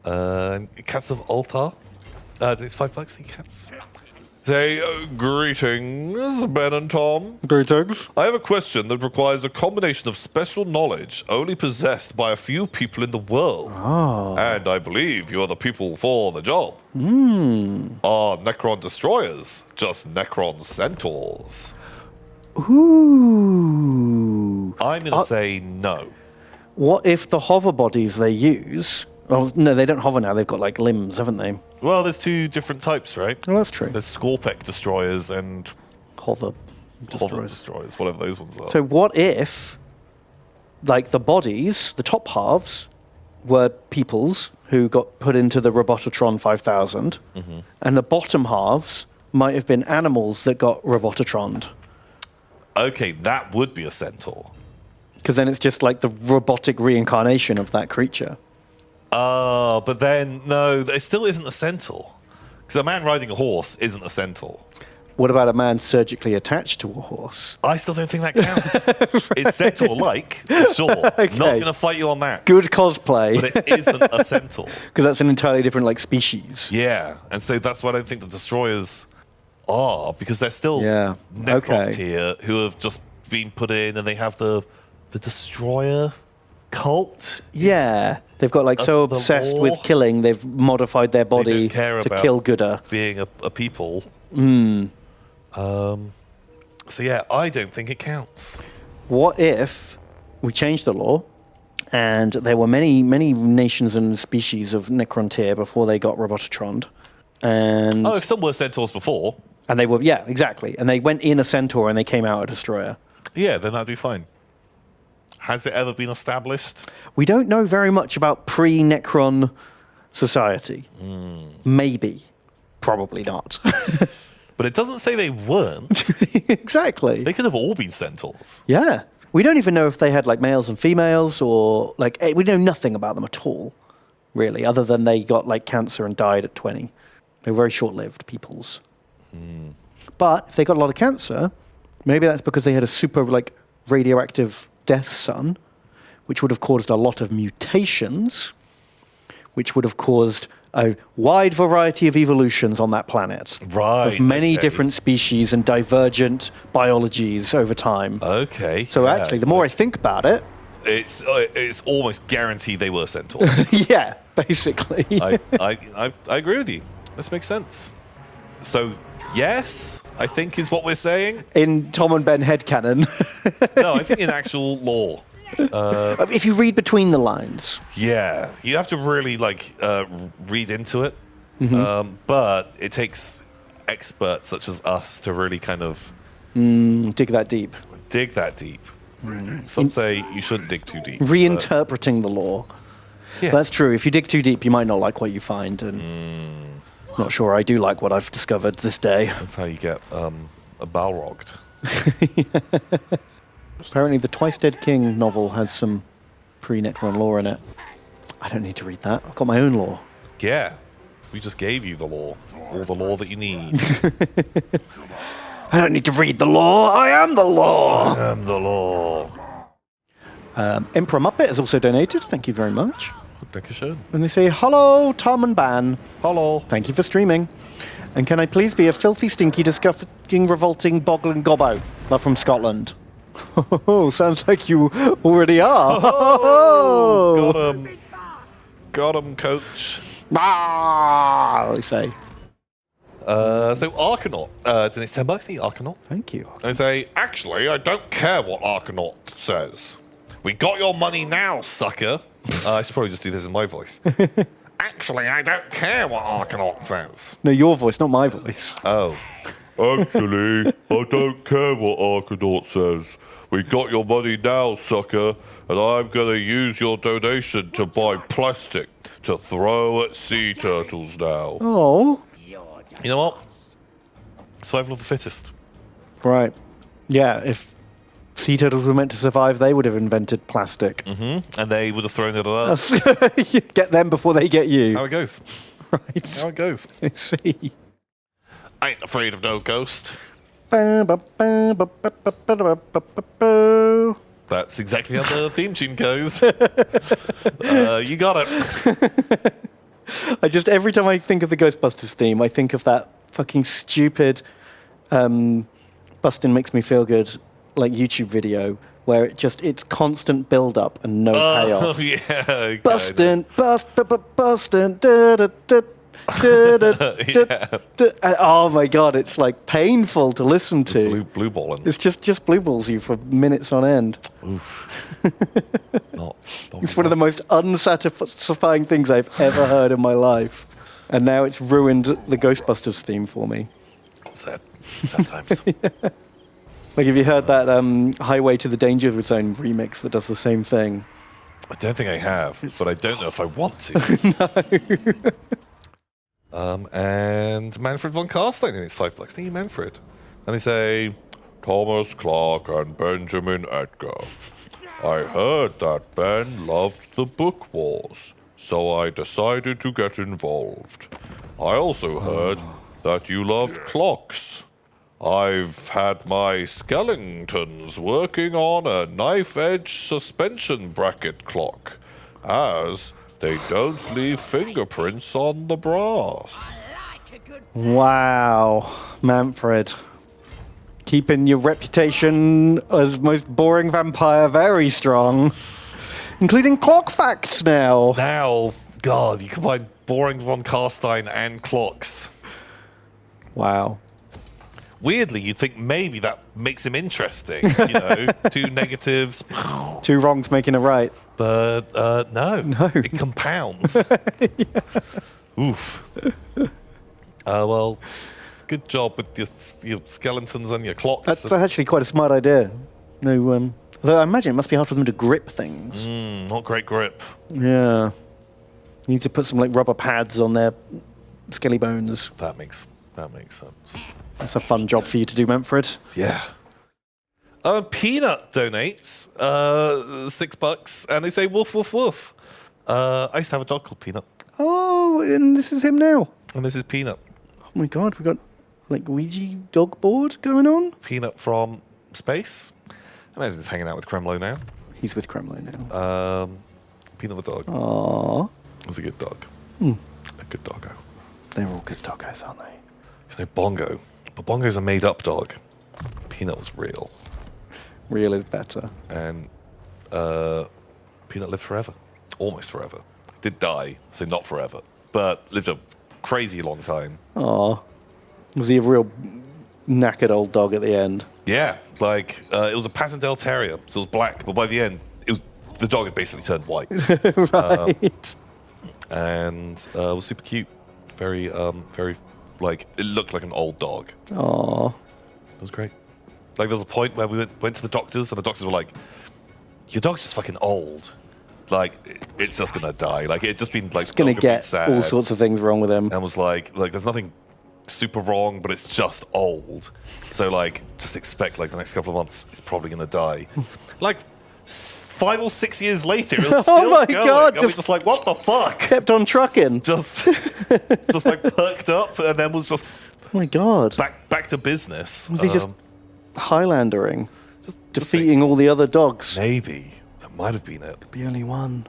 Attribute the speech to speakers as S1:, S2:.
S1: Cats of Altar. It's $5. The cats. Say, greetings, Ben and Tom.
S2: Greetings.
S1: I have a question that requires a combination of special knowledge only possessed by a few people in the world.
S2: Oh.
S1: And I believe you're the people for the job. Are Necron destroyers just Necron centaurs?
S2: Ooh.
S1: I'm going to say no.
S2: What if the hover bodies they use... Oh, no, they don't hover now. They've got, like, limbs, haven't they?
S1: Well, there's two different types, right?
S2: Oh, that's true.
S1: There's Scorpec destroyers and
S2: Hover
S1: Hover destroyers, whatever those ones are.
S2: So what if, like, the bodies, the top halves, were peoples who got put into the Robototron 5000, and the bottom halves might have been animals that got Robototroned?
S1: Okay, that would be a centaur.
S2: Because then it's just like the robotic reincarnation of that creature.
S1: But then, no, it still isn't a centaur. Because a man riding a horse isn't a centaur.
S2: What about a man surgically attached to a horse?
S1: I still don't think that counts. It's centaur-like, for sure.
S2: Okay.
S1: Not going to fight you on that.
S2: Good cosplay.
S1: But it isn't a centaur.
S2: Because that's an entirely different, like, species.
S1: Yeah, and so that's why I don't think the destroyers are, because they're still
S2: Yeah,
S1: Necrons
S2: okay.
S1: here who have just been put in, and they have the destroyer cult.
S2: Yeah. They've got, like, so
S1: the
S2: obsessed
S1: law.
S2: with killing, they've modified their
S1: They
S2: body
S1: don't care
S2: to
S1: about
S2: kill gooder.
S1: being a people. So yeah, I don't think it counts.
S2: What if we changed the law and there were many, many nations and species of Necrontyr before they got Robototroned? And,
S1: Oh, if some were centaurs before,
S2: and they were, yeah, exactly. And they went in a centaur and they came out a destroyer.
S1: yeah, then that'd be fine. Has it ever been established?
S2: We don't know very much about pre-Necron society. Maybe. Probably not.
S1: But it doesn't say they weren't.
S2: Exactly.
S1: They could have all been centaurs.
S2: Yeah. We don't even know if they had, like, males and females or, like, we know nothing about them at all, really, other than they got, like, cancer and died at 20. They were very short-lived peoples. But if they got a lot of cancer, maybe that's because they had a super, like, radioactive death sun, which would have caused a lot of mutations, which would have caused a wide variety of evolutions on that planet.
S1: Right.
S2: Of many
S1: okay.
S2: different species and divergent biologies over time.
S1: Okay.
S2: So
S1: yeah.
S2: actually, the more I think about it,
S1: It's almost guaranteed they were centaurs.
S2: yeah, basically.
S1: I agree with you. This makes sense. So, yes, I think is what we're saying.
S2: In Tom and Ben headcanon.
S1: No, I think in actual law.
S2: If you read between the lines.
S1: Yeah, you have to really read into it. But it takes experts such as us to really kind of
S2: Dig that deep.
S1: dig that deep. Some say you shouldn't dig too deep.
S2: Reinterpreting the law.
S1: Yeah.
S2: That's true. If you dig too deep, you might not like what you find. And not sure I do like what I've discovered this day.
S1: That's how you get a Balrogged.
S2: Apparently the Twice Dead King novel has some pre-Necron lore in it. I don't need to read that. I've got my own lore.
S1: Yeah, we just gave you the law. All the law that you need.
S2: I don't need to read the law. I am the law.
S1: I am the law.
S2: Emperor Muppet has also donated. Thank you very much.
S1: Dankeschön.
S2: And they say, hello, Tom and Ban.
S1: Hello.
S2: Thank you for streaming. And can I please be a filthy, stinky, disgusting, revolting, boggling gobbo? Love from Scotland. Oh, sounds like you already are.
S1: Oh, got him, coach.
S2: Ah, they say.
S1: So Arcanaut, donates $10. The Arcanaut.
S2: Thank you.
S1: They say, actually, I don't care what Arcanaut says. We got your money now, sucker. I should probably just do this in my voice. Actually, I don't care what Arcanaut says.
S2: No, your voice, not my voice.
S1: Oh. Actually, I don't care what Arcanaut says. We got your money now, sucker, and I'm going to use your donation to buy plastic to throw at sea turtles now.
S2: Oh.
S1: You know what? Survival of the fittest.
S2: Right. Yeah, if sea turtles were meant to survive, they would have invented plastic.
S1: Mm-hmm. And they would have thrown it at us.
S2: Get them before they get you.
S1: That's how it goes.
S2: Right.
S1: That's how it goes.
S2: I see.
S1: I ain't afraid of no ghost. That's exactly how the theme tune goes. You got it.
S2: Every time I think of the Ghostbusters theme, I think of that fucking stupid Bustin' Makes Me Feel Good like YouTube video where it's constant build up and no payoff.
S1: Oh yeah. Okay.
S2: Bustin', bustin', da da da. Oh my god, it's like painful to listen to.
S1: Blue balling.
S2: It's just blue balls you for minutes on end.
S1: Oof. not
S2: It's one of the most unsatisfying things I've ever heard in my life. And now it's ruined the Ghostbusters theme for me.
S1: Sad times.
S2: Like, have you heard that Highway to the Danger Zone remix that does the same thing?
S1: I don't think I have, but I don't know if I want to. And Manfred von Carstein in his $5. Thank you, Manfred. And they say, Thomas Clark and Benjamin Edgar. I heard that Ben loved the book wars, so I decided to get involved. I also heard that you loved clocks. I've had my skeletons working on a knife-edge suspension bracket clock, as they don't leave fingerprints on the brass.
S2: Wow, Manfred. Keeping your reputation as most boring vampire very strong. Including clock facts now.
S1: Now, God, you combine boring von Carstein and clocks.
S2: Wow.
S1: Weirdly, you'd think maybe that makes him interesting. You know, 2 negatives.
S2: 2 wrongs making a right.
S1: But no, it compounds. Oof. Well, good job with your skeletons and your clocks.
S2: That's actually quite a smart idea. No, although I imagine it must be hard for them to grip things.
S1: Not great grip.
S2: Yeah. You need to put some like rubber pads on their skelly bones.
S1: That makes sense.
S2: That's a fun job for you to do, Manfred.
S1: Yeah. Peanut donates $6, and they say woof woof woof. I used to have a dog called Peanut,
S2: Oh, and this is him now.
S1: and this is Peanut.
S2: Oh my god, we got like Ouija dog board going on.
S1: Peanut from space. I imagine he's hanging out with Kremlo now.
S2: He's with Kremlin now.
S1: Peanut the dog.
S2: Aww.
S1: Was a good dog. A good doggo.
S2: They're all good doggos, aren't they?
S1: There's no Bongo, but Bongo's a made-up dog. Peanut was real,
S2: Real is better.
S1: and Peanut lived forever, almost forever. Did die, so not forever, but lived a crazy long time.
S2: Aww. Was he a real knackered old dog at the end?
S1: Yeah, like it was a Pattendale Terrier, so it was black, but by the end, the dog had basically turned white,
S2: Right.
S1: and was super cute. Very, like it looked like an old dog.
S2: Aww.
S1: It was great. Like there was a point where we went to the doctors, and the doctors were like, "Your dog's just fucking old. Like it's just gonna die. Like it's just been like
S2: It's going to get
S1: sad."
S2: all sorts of things wrong with him.
S1: And was like there's nothing super wrong, but it's just old. So like just expect like the next couple of months it's probably gonna die. Like 5 or 6 years later, it was still
S2: Oh my
S1: going.
S2: God,
S1: I was just like, what the fuck?
S2: Kept on trucking.
S1: Just like perked up, and then was just
S2: Oh my god.
S1: back to business.
S2: Was he just Highlandering?
S1: just
S2: Defeating all the other dogs?
S1: maybe that might have been it.
S2: The only one.